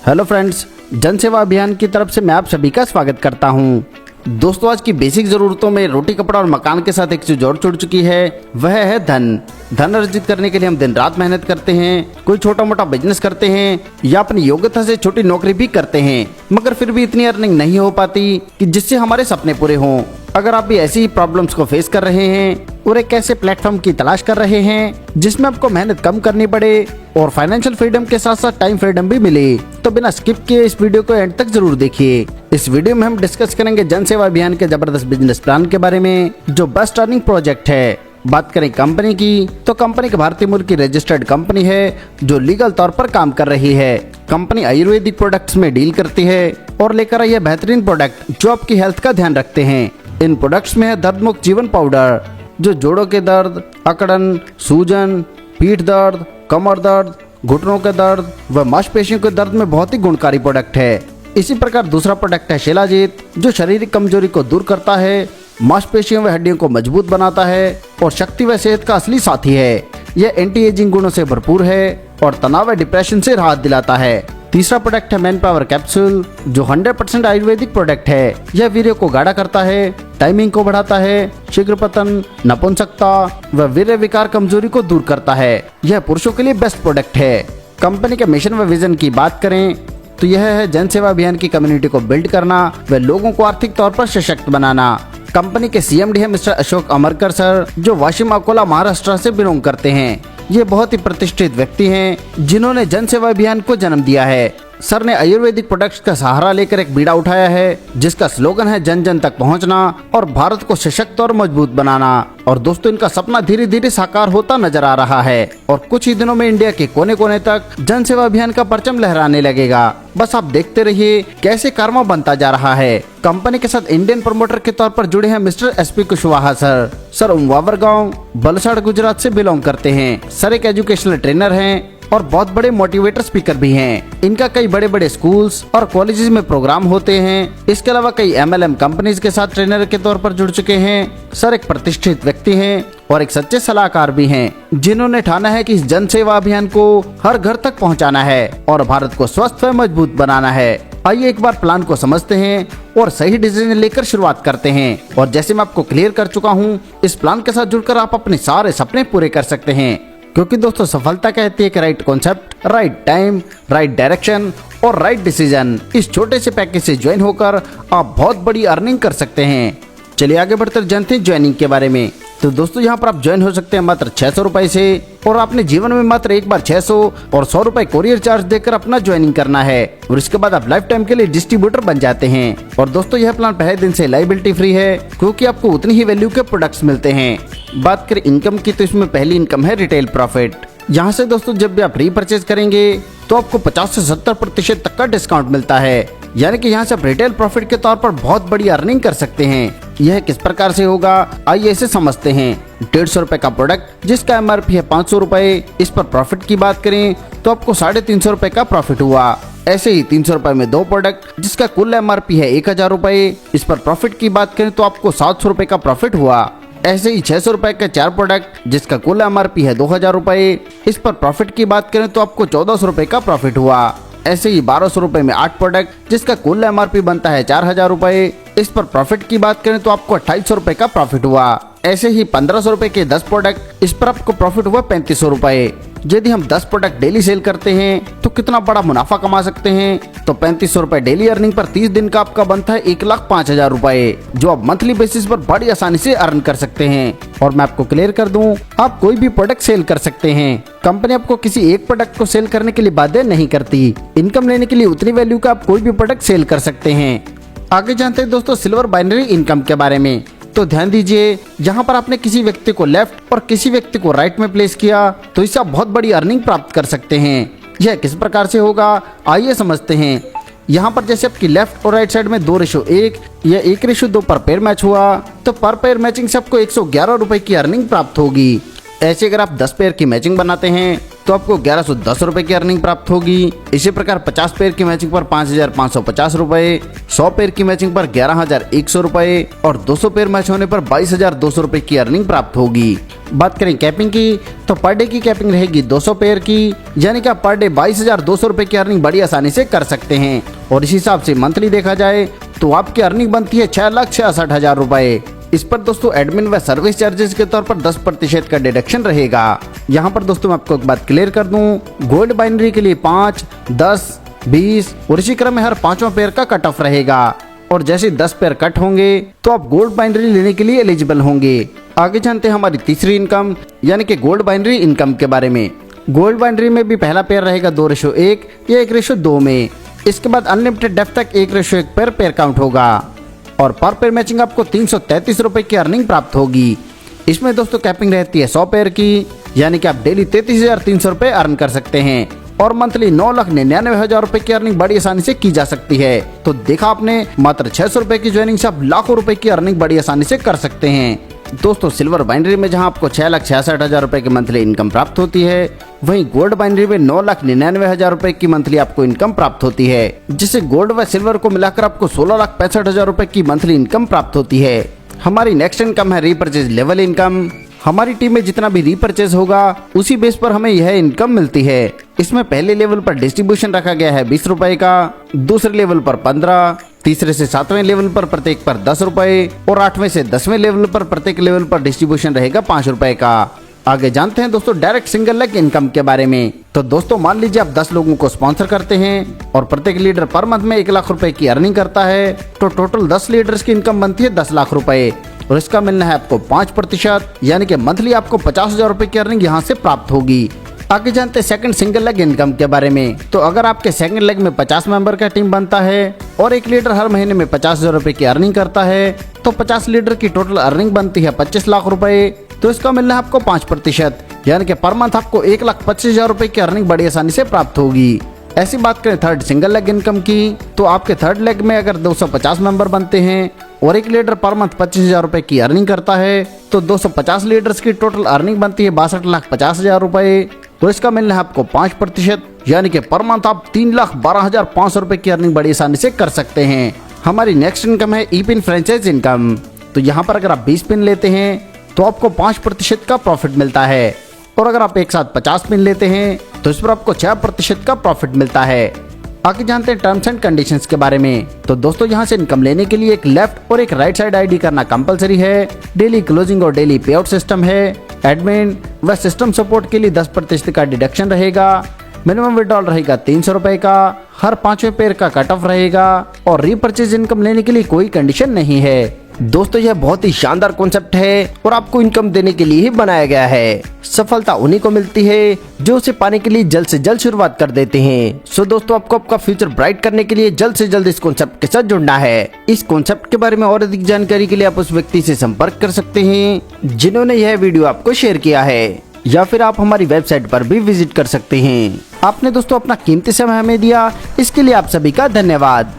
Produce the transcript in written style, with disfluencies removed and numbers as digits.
Hello friends, जन सेवा अभियान की तरफ से मैं आप सभी का स्वागत करता हूं। दोस्तों, आज की बेसिक जरूरतों में रोटी, कपड़ा और मकान के साथ एक चीज और जुड़ चुकी है, वह है धन अर्जित करने के लिए हम दिन रात मेहनत करते हैं, कोई छोटा मोटा बिजनेस करते हैं या अपनी योग्यता से छोटी नौकरी भी करते हैं, मगर फिर भी इतनी अर्निंग नहीं हो पाती कि जिससे हमारे सपने पूरे हों। अगर आप भी ऐसी ही प्रॉब्लम्स को फेस कर रहे हैं और एक ऐसे प्लेटफॉर्म की तलाश कर रहे हैं जिसमें आपको मेहनत कम करनी पड़े और फाइनेंशियल फ्रीडम के साथ साथ टाइम फ्रीडम भी मिले, तो बिना स्किप किए इस वीडियो को एंड तक जरूर देखिए। इस वीडियो में हम डिस्कस करेंगे जन सेवा अभियान के जबरदस्त बिजनेस प्लान के बारे में, जो बेस्ट अर्निंग प्रोजेक्ट है। बात करें कंपनी की, तो कंपनी के भारतीय मूल की रजिस्टर्ड कंपनी है जो लीगल तौर पर काम कर रही है। कंपनी आयुर्वेदिक प्रोडक्ट्स में डील करती है और लेकर आई है बेहतरीन प्रोडक्ट जो आपकी हेल्थ का ध्यान रखते हैं। इन प्रोडक्ट्स में है दर्द मुक्त जीवन पाउडर, जो जोड़ों के दर्द, अकड़न, सूजन, पीठ दर्द, कमर दर्द, घुटनों के दर्द व मांसपेशियों के दर्द में बहुत ही गुणकारी प्रोडक्ट है। इसी प्रकार दूसरा प्रोडक्ट है शिलाजीत, जो शारीरिक कमजोरी को दूर करता है, मांसपेशियों व हड्डियों को मजबूत बनाता है और शक्ति व सेहत का असली साथी है। यह एंटी एजिंग गुणों से भरपूर है और तनाव व डिप्रेशन से राहत दिलाता है। तीसरा प्रोडक्ट है मैन पावर कैप्सूल, जो 100% आयुर्वेदिक प्रोडक्ट है। यह वीर्य को गाढ़ा करता है, टाइमिंग को बढ़ाता है, शीघ्र पतन, नपुंसकता व वीर्य विकार कमजोरी को दूर करता है। यह पुरुषों के लिए बेस्ट प्रोडक्ट है। कंपनी के मिशन व विजन की बात करें तो यह है जन सेवा अभियान की कम्युनिटी को बिल्ड करना व लोगों को आर्थिक तौर पर सशक्त बनाना। कंपनी के सीएमडी है मिस्टर अशोक अमरकर सर, जो वाशिम अकोला महाराष्ट्र से बिलोंग करते हैं। ये बहुत ही प्रतिष्ठित व्यक्ति हैं जिन्होंने जन सेवा अभियान को जन्म दिया है। सर ने आयुर्वेदिक प्रोडक्ट्स का सहारा लेकर एक बीड़ा उठाया है जिसका स्लोगन है जन जन तक पहुंचना और भारत को सशक्त और मजबूत बनाना। और दोस्तों, इनका सपना धीरे धीरे साकार होता नजर आ रहा है और कुछ ही दिनों में इंडिया के कोने कोने तक जन सेवा अभियान का परचम लहराने लगेगा। बस आप देखते रहिए कैसे कारवा बनता जा रहा है। कंपनी के साथ इंडियन प्रमोटर के तौर पर जुड़े हैं मिस्टर एसपी कुशवाहा सर उमवावर गाँव, वलसाड़, गुजरात से बिलोंग करते हैं। सर एक एजुकेशनल ट्रेनर हैं और बहुत बड़े मोटिवेटर स्पीकर भी हैं। इनका कई बड़े बड़े स्कूल्स और कॉलेजेस में प्रोग्राम होते हैं। इसके अलावा कई एमएलएम कंपनीज के साथ ट्रेनर के तौर पर जुड़ चुके हैं। सर एक प्रतिष्ठित व्यक्ति हैं और एक सच्चे सलाहकार भी हैं, जिन्होंने ठाना है कि इस जन सेवा अभियान को हर घर तक पहुंचाना है और भारत को स्वस्थ व मजबूत बनाना है। आइए एक बार प्लान को समझते हैं और सही डिसीजन लेकर शुरुआत करते हैं। और जैसे मैं आपको क्लियर कर चुका हूँ, इस प्लान के साथ जुड़कर आप अपने सारे सपने पूरे कर सकते हैं। क्योंकि दोस्तों, सफलता कहती है कि right concept, right time, right direction और राइट डिसीजन। इस छोटे से पैकेज से ज्वाइन होकर आप बहुत बड़ी अर्निंग कर सकते हैं। चलिए आगे बढ़कर जानते हैं ज्वाइनिंग के बारे में। तो दोस्तों, यहाँ पर आप ज्वाइन हो सकते हैं मात्र 600 रुपए से और आपने जीवन में मात्र एक बार 600 और 100 रुपए कोरियर चार्ज देकर अपना ज्वाइनिंग करना है और इसके बाद आप लाइफ टाइम के लिए डिस्ट्रीब्यूटर बन जाते हैं। और दोस्तों, यह प्लान पहले दिन से लायबिलिटी फ्री है क्योंकि आपको उतनी ही वैल्यू के प्रोडक्ट्स मिलते हैं। बात करें इनकम की, तो इसमें पहली इनकम है रिटेल प्रॉफिट। यहाँ से दोस्तों, जब भी आप रीपरचेज करेंगे तो आपको 50 से 70% तक का डिस्काउंट मिलता है, यानी कि यहाँ से आप रिटेल प्रॉफिट के तौर पर बहुत बड़ी अर्निंग कर सकते हैं। यह किस प्रकार से होगा, आइए इसे समझते हैं। 150 रुपए का प्रोडक्ट जिसका एमआरपी है 500 रुपए, इस पर प्रॉफिट की बात करें तो आपको 350 रुपए का प्रॉफिट हुआ। ऐसे ही 300 रुपए में 2 प्रोडक्ट जिसका कुल एमआरपी है 1000 रुपए, इस पर प्रॉफिट की बात करें तो आपको 700 रुपए का प्रॉफिट हुआ। ऐसे ही 600 रुपए के 4 प्रोडक्ट जिसका कुल एमआरपी है 2000 रुपए, इस पर प्रॉफिट की बात करें तो आपको 1400 रुपए का प्रॉफिट हुआ। ऐसे ही 1200 रुपए में 8 प्रोडक्ट जिसका कुल एमआरपी बनता है 4000 रुपए, इस पर प्रॉफिट की बात करें तो आपको 2800 रुपए का प्रॉफिट हुआ। ऐसे ही 1500 रुपए के 10 प्रोडक्ट, इस पर आपको प्रॉफिट हुआ 3500 रुपए। यदि हम 10 प्रोडक्ट डेली सेल करते हैं तो कितना बड़ा मुनाफा कमा सकते हैं, तो 3500 रुपए डेली अर्निंग पर 30 दिन का आपका बनता है 1,05,000 रुपए, जो आप मंथली बेसिस पर बड़ी आसानी से अर्न कर सकते हैं। और मैं आपको क्लियर कर दूं, आप कोई भी प्रोडक्ट सेल कर सकते हैं। कंपनी आपको किसी एक प्रोडक्ट को सेल करने के लिए बाध्य नहीं करती। इनकम लेने के लिए उतनी वैल्यू का आप कोई भी प्रोडक्ट सेल कर सकते हैं। आगे जानते हैं दोस्तों सिल्वर बाइनरी इनकम के बारे में। तो ध्यान दीजिए, यहाँ पर आपने किसी व्यक्ति को लेफ्ट और किसी व्यक्ति को राइट में प्लेस किया तो इससे आप बहुत बड़ी अर्निंग प्राप्त कर सकते हैं। यह किस प्रकार से होगा, आइए समझते हैं। यहाँ पर जैसे आपकी लेफ्ट और राइट साइड में 2:1 या 1:2 पर पेयर मैच हुआ तो पर पेयर मैचिंग से आपको 111 रुपए की अर्निंग प्राप्त होगी। ऐसे अगर आप 10 पेयर की मैचिंग बनाते हैं तो आपको 1110 रुपए की अर्निंग प्राप्त होगी। इसी प्रकार 50 पेयर की मैचिंग पर 5550 रुपए, 100 पेयर की मैचिंग पर 11100 रुपए और 200 पेयर मैच होने पर 22200 रुपए की अर्निंग प्राप्त होगी। बात करें कैपिंग की तो पर डे की कैपिंग रहेगी 200 पेयर की, यानी कि आप पर डे 22,200 रुपए की अर्निंग बड़ी आसानी से कर सकते हैं। और इस हिसाब से मंथली देखा जाए तो आपकी अर्निंग बनती है 6,66,000 रुपए। इस पर दोस्तों एडमिन व सर्विस चार्जेस के तौर पर 10% का डिडक्शन रहेगा। यहाँ पर दोस्तों मैं आपको एक बात क्लियर कर दूं, गोल्ड बाइनरी के लिए 5, 10, 20 और इसी क्रम में हर 5वां पेयर का कट ऑफ रहेगा। और जैसे 10 पेयर कट होंगे तो आप गोल्ड बाइनरी लेने के लिए एलिजिबल होंगे। आगे जानते हैं हमारी तीसरी इनकम यानी कि गोल्ड बाइनरी इनकम के बारे में। गोल्ड बाइनरी में भी पहला पेयर रहेगा 2:1 या 1:2 में। इसके बाद अनलिमिटेड डेप्थ तक 1:1 पेयर काउंट होगा और पर पेयर मैचिंग आपको 333 रुपए की अर्निंग प्राप्त होगी। इसमें दोस्तों कैपिंग रहती है 100 पेयर की, यानी कि आप डेली 33,300 रुपए अर्न कर सकते हैं और मंथली 9,99,000 रुपए की अर्निंग बड़ी आसानी से की जा सकती है। तो देखा आपने, मात्र 600 रुपए की ज्वाइनिंग से आप लाखों रुपए की अर्निंग बड़ी आसानी से कर सकते हैं। दोस्तों सिल्वर बाइनरी में जहां आपको 6,66,000 रुपए की मंथली इनकम प्राप्त होती है, वहीं गोल्ड बाइनरी में 9,99,000 रुपए की मंथली आपको इनकम प्राप्त होती है, जिससे गोल्ड व सिल्वर को मिलाकर आपको 16,65,000 रुपए की मंथली इनकम प्राप्त होती है। हमारी नेक्स्ट इनकम है रीपरचेज लेवल इनकम। हमारी टीम में जितना भी रीपरचेज होगा उसी बेस पर हमें यह इनकम मिलती है। इसमें पहले लेवल पर डिस्ट्रीब्यूशन रखा गया है 20 रुपए का, दूसरे लेवल पर 15, तीसरे से 7वें लेवल पर प्रत्येक पर 10 रुपए और 8वें से 10वें लेवल पर प्रत्येक लेवल पर डिस्ट्रीब्यूशन रहेगा 5 रुपए का। आगे जानते हैं दोस्तों डायरेक्ट सिंगल लेग इनकम के बारे में। तो दोस्तों मान लीजिए आप 10 लोगों को स्पॉन्सर करते हैं और प्रत्येक लीडर पर मंथ में 1 लाख रुपए की अर्निंग करता है, तो टोटल 10 लीडर्स की इनकम बनती है 10 लाख रुपए और इसका मिलना है आपको 5%, यानी कि मंथली आपको 50,000 रुपए की अर्निंग यहाँ से प्राप्त होगी। आगे जानते हैं सेकंड सिंगल लेग इनकम के बारे में। तो अगर आपके सेकंड लेग में 50 मेंबर का टीम बनता है और एक लीडर हर महीने में 50,000 रुपए की अर्निंग करता है, तो 50 लीडर की टोटल अर्निंग बनती है 25 लाख रुपए। तो इसका मिलना है आपको 5%, यानी कि पर मंथ आपको 1,25,000 रुपए की अर्निंग बड़ी आसानी से प्राप्त होगी। ऐसी बात करें थर्ड सिंगल लेग इनकम की, तो आपके थर्ड लेग में अगर 250 मेंबर बनते हैं और एक लीडर पर मंथ 25,000 रुपए की अर्निंग करता है, तो 250 लीडर्स की टोटल अर्निंग बनती है 62,50,000 रुपए। तो इसका मिलना है आपको 5%, यानी कि पर मंथ आप 3,12,500 रुपए की अर्निंग बड़ी आसानी से कर सकते हैं। हमारी नेक्स्ट इनकम है ई पिन फ्रेंचाइज इनकम। तो यहाँ पर अगर आप 20 पिन लेते हैं तो आपको 5% का प्रॉफिट मिलता है और अगर आप एक साथ 50 पिन लेते हैं तो इस पर आपको 6% का प्रॉफिट मिलता है। आगे जानते हैं टर्म्स एंड कंडीशंस के बारे में। तो दोस्तों यहाँ से इनकम लेने के लिए एक लेफ्ट और एक राइट साइड आईडी करना कंपलसरी है। डेली क्लोजिंग और डेली पे आउट सिस्टम है। एडमिन व सिस्टम सपोर्ट के लिए 10% का डिडक्शन रहेगा। मिनिमम विड्रॉल रहेगा 300 रुपए का। हर 5वें पेयर का कट ऑफ रहेगा और रीपरचेज इनकम लेने के लिए कोई कंडीशन नहीं है। दोस्तों यह बहुत ही शानदार कॉन्सेप्ट है और आपको इनकम देने के लिए ही बनाया गया है। सफलता उन्हीं को मिलती है जो उसे पाने के लिए जल्द से जल्द शुरुआत कर देते हैं। सो दोस्तों आपको आपका फ्यूचर ब्राइट करने के लिए जल्द से जल्द इस कॉन्सेप्ट के साथ जुड़ना है। इस कॉन्सेप्ट के बारे में और अधिक जानकारी के लिए आप उस व्यक्ति से संपर्क कर सकते हैं जिन्होंने यह वीडियो आपको शेयर किया है, या फिर आप हमारी वेबसाइट पर भी विजिट कर सकते हैं। आपने दोस्तों अपना कीमती समय हमें दिया, इसके लिए आप सभी का धन्यवाद।